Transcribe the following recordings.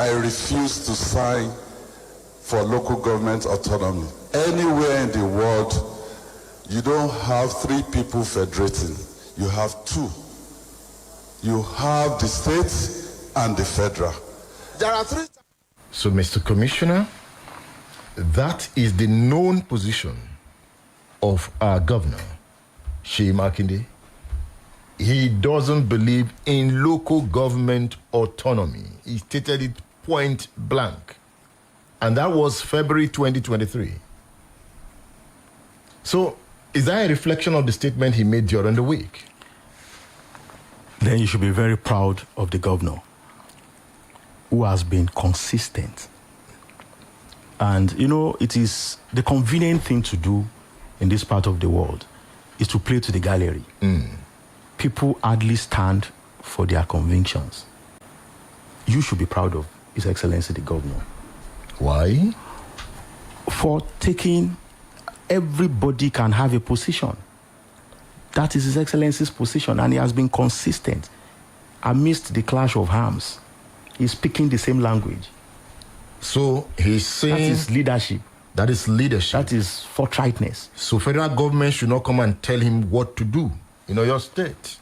I refuse to sign for local government autonomy. Anywhere in the world, you don't have three people federating. You have two. You have the state and the federal. There are three. So, Mr. Commissioner, that is the known position of our governor, Seyi Makinde. He doesn't believe in local government autonomy. He stated it point blank. And that was February 2023. So, is that a reflection of the statement he made during the week? Then you should be very proud of the governor, who has been consistent. And, you know, it is the convenient thing to do in this part of the world is to play to the gallery. People hardly stand for their convictions. You should be proud of His Excellency the Governor. Why? For taking, everybody can have a position. That is His Excellency's position, and he has been consistent amidst the clash of arms. He's speaking the same language. So he's saying... That is leadership. That is leadership. That is forthrightness. So federal government should not come and tell him what to do in Oyo State.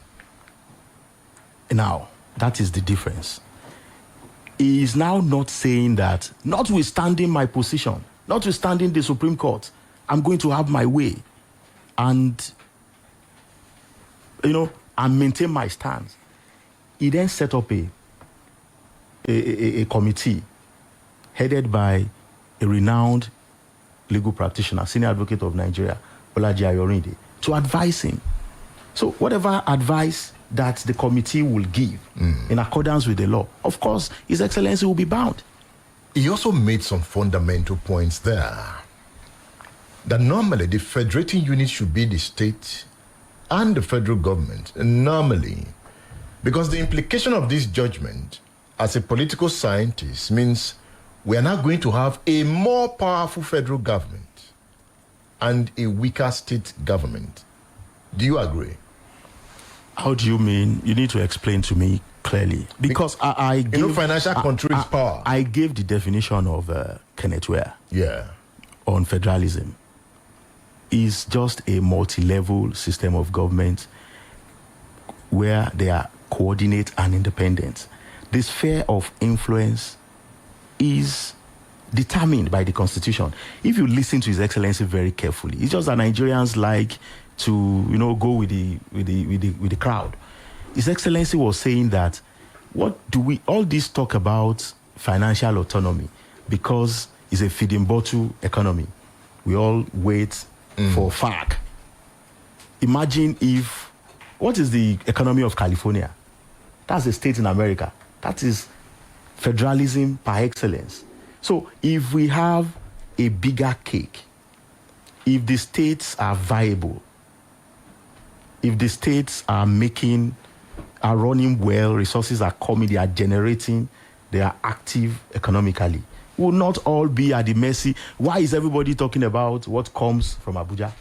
Now, that is the difference. He is now not saying that, notwithstanding my position, notwithstanding the Supreme Court, I'm going to have my way and, you know, and maintain my stance. He then set up a committee headed by a renowned legal practitioner, senior advocate of Nigeria, Bolaji Ayorinde, to advise him. So whatever advice that the committee will give in accordance with the law, of course, His Excellency will be bound. He also made some fundamental points there. That normally the federating unit should be the state and the federal government. Normally. Because the implication of this judgment as a political scientist means we are now going to have a more powerful federal government and a weaker state government. Do you agree? How do you mean? You need to explain to me clearly. Because I gave... You know, financial control is power. I gave the definition of Kenneth Ware on federalism. It's just a multi-level system of government where they are coordinate and independent. The sphere of influence is determined by the Constitution. If you listen to His Excellency very carefully, it's just that Nigerians like to, you know, go with the crowd. His Excellency was saying that all this talk about financial autonomy, because it's a feeding bottle economy. We all wait for FARC. Imagine what is the economy of California? That's a state in America. That is federalism par excellence. So if we have a bigger cake, if the states are viable, if the states are running well, resources are coming, they are generating, they are active economically, we will not all be at the mercy. Why is everybody talking about what comes from Abuja?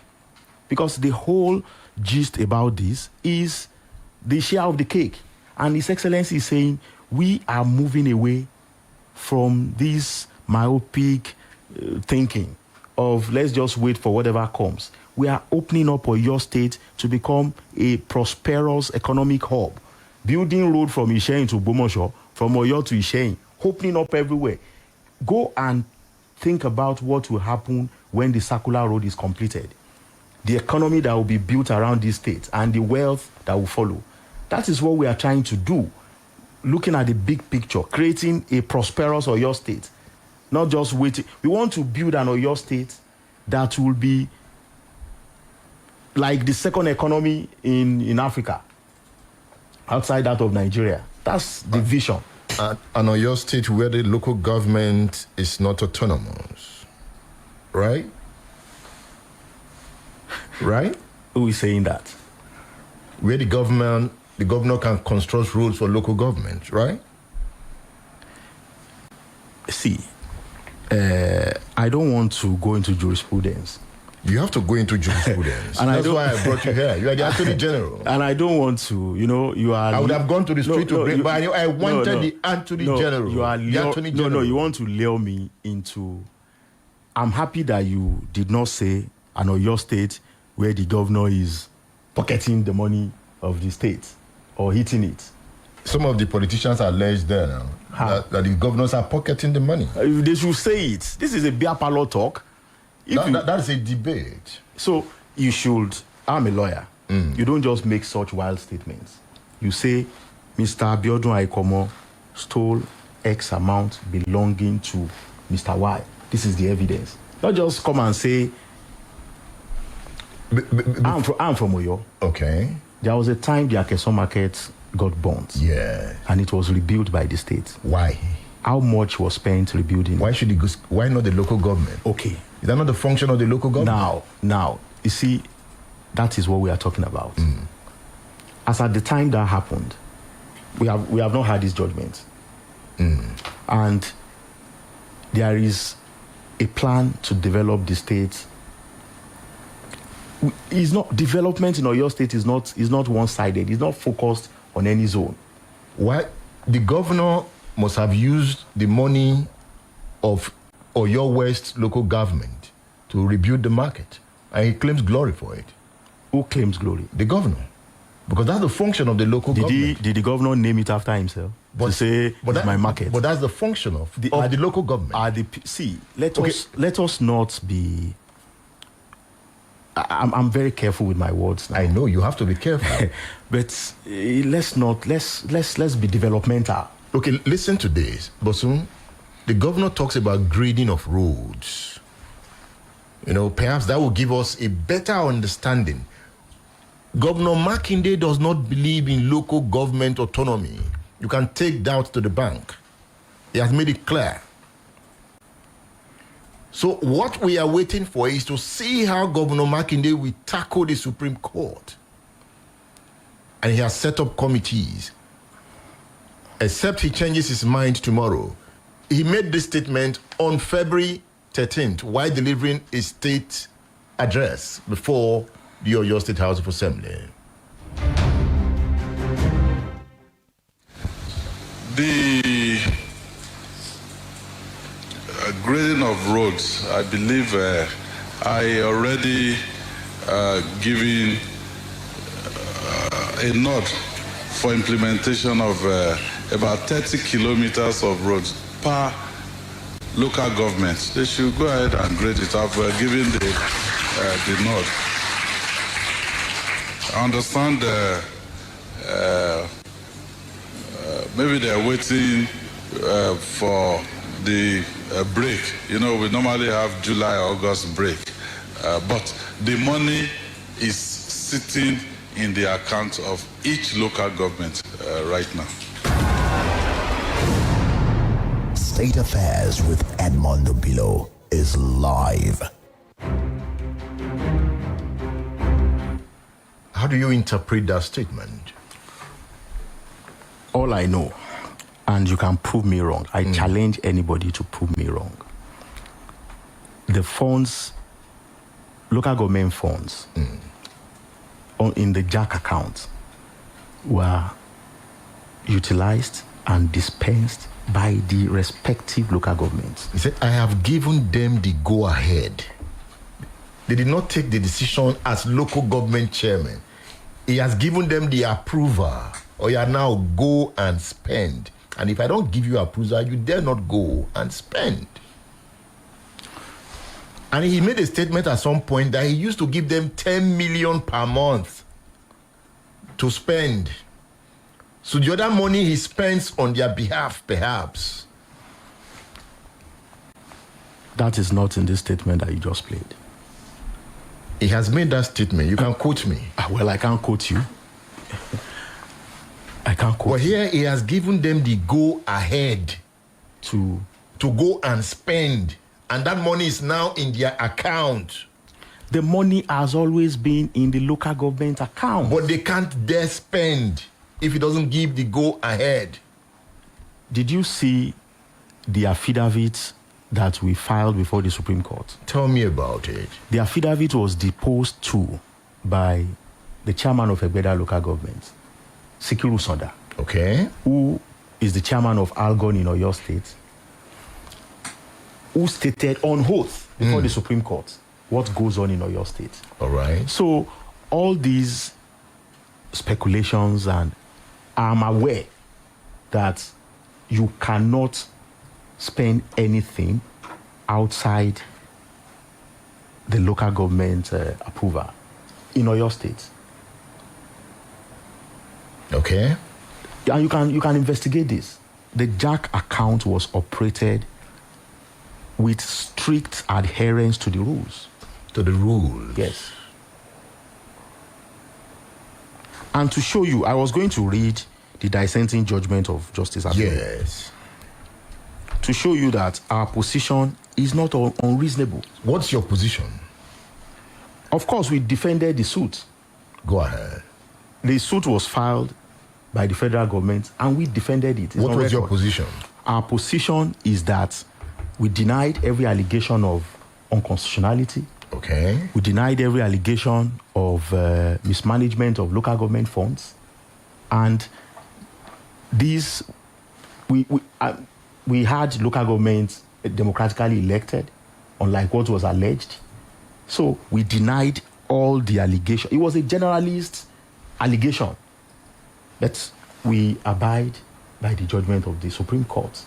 Because the whole gist about this is the share of the cake. And His Excellency is saying, we are moving away from this myopic thinking of let's just wait for whatever comes. We are opening up Oyo State to become a prosperous economic hub. Building road from Isheyin to Bomosho, from Oyo to Isheyin, opening up everywhere. Go and think about what will happen when the circular road is completed. The economy that will be built around this state and the wealth that will follow. That is what we are trying to do. Looking at the big picture, creating a prosperous Oyo State. Not just waiting. We want to build an Oyo State that will be like the second economy in Africa, outside that of Nigeria. That's the vision. An Oyo State where the local government is not autonomous, right? Right? Who is saying that? Where the governor can construct rules for local government, right? See, I don't want to go into jurisprudence, You have to go into jurisprudence. And that's why I brought you here. You are the Attorney General. And I don't want to, you are... I would have gone to the street to bring... But I wanted the Attorney General. You are the Attorney General. You want to lure me into... I'm happy that you did not say an Oyo State where the governor is pocketing the money of the state or hitting it. Some of the politicians are alleged there now that the governors are pocketing the money. They should say it. This is a beer parlor talk. That is a debate. So you should... I'm a lawyer. You don't just make such wild statements. You say, Mr. Biodun Aikomo stole X amount belonging to Mr. Y. This is the evidence. Not just come and say, I'm from Oyo. Okay. There was a time the Akeso market got burnt. Yeah. And it was rebuilt by the state. Why? How much was spent rebuilding? Why not the local government? Okay. Is that not the function of the local government? Now, you see, that is what we are talking about. As at the time that happened, we have not had this judgment. And there is a plan to develop the state. Development in Oyo State is not one-sided. It's not focused on any zone. Why? The governor must have used the money of Oyo West local government to rebuild the market. And he claims glory for it. Who claims glory? The governor. Because that's the function of the local government. Did the governor name it after himself? To say, it's my market. But that's the function of the local government. Let us not be... I'm very careful with my words now. I know, you have to be careful. But let's be developmental. Okay, listen to this. Bosun, the governor talks about grading of roads. Perhaps that will give us a better understanding. Governor Makinde does not believe in local government autonomy. You can take that to the bank. He has made it clear. So what we are waiting for is to see how Governor Makinde will tackle the Supreme Court. And he has set up committees. Except he changes his mind tomorrow. He made this statement on February 13th while delivering a state address before the Oyo State House of Assembly. The grading of roads, I believe I already given a nod for implementation of about 30 kilometers of roads per local government. They should go ahead and grade it up. We're giving the nod. I understand maybe they're waiting for the break. We normally have July, August break. But the money is sitting in the account of each local government right now. State Affairs with Edmondo Bilo is live. How do you interpret that statement? All I know, and you can prove me wrong, I challenge anybody to prove me wrong. The funds, local government funds, in the JAC account were utilized and dispensed by the respective local governments. He said, I have given them the go-ahead. They did not take the decision as local government chairman. He has given them the approval. Or you are now go and spend. And if I don't give you approval, you dare not go and spend. And he made a statement at some point that he used to give them 10 million per month to spend. So the other money he spends on their behalf, perhaps. That is not in this statement that you just played. He has made that statement. You can quote me. Well, I can't quote you. I can't quote. Well, here he has given them the go-ahead to go and spend. And that money is now in their account. The money has always been in the local government account. But they can't dare spend if he doesn't give the go-ahead. Did you see the affidavit that we filed before the Supreme Court. Tell me about it. The affidavit was deposed to by the chairman of Egbeda Local Government, Sikiru Sonda. Okay. Who is the chairman of Algon in Oyo State, who stated on oath before the Supreme Court what goes on in Oyo State. All right. So all these speculations, and I'm aware that you cannot spend anything outside the local government approval in Oyo State. Okay. And you can investigate this. The Jack account was operated with strict adherence to the rules. To the rules? Yes. And to show you, I was going to read the dissenting judgment of Justice Abel. Yes. To show you that our position is not unreasonable. What's your position? Of course, we defended the suit. Go ahead. The suit was filed by the federal government, and we defended it. What was your position? Our position is that we denied every allegation of unconstitutionality. Okay. We denied every allegation of mismanagement of local government funds. And these, we had local governments democratically elected, unlike what was alleged. So we denied all the allegations. It was a generalist allegation. But we abide by the judgment of the Supreme Court.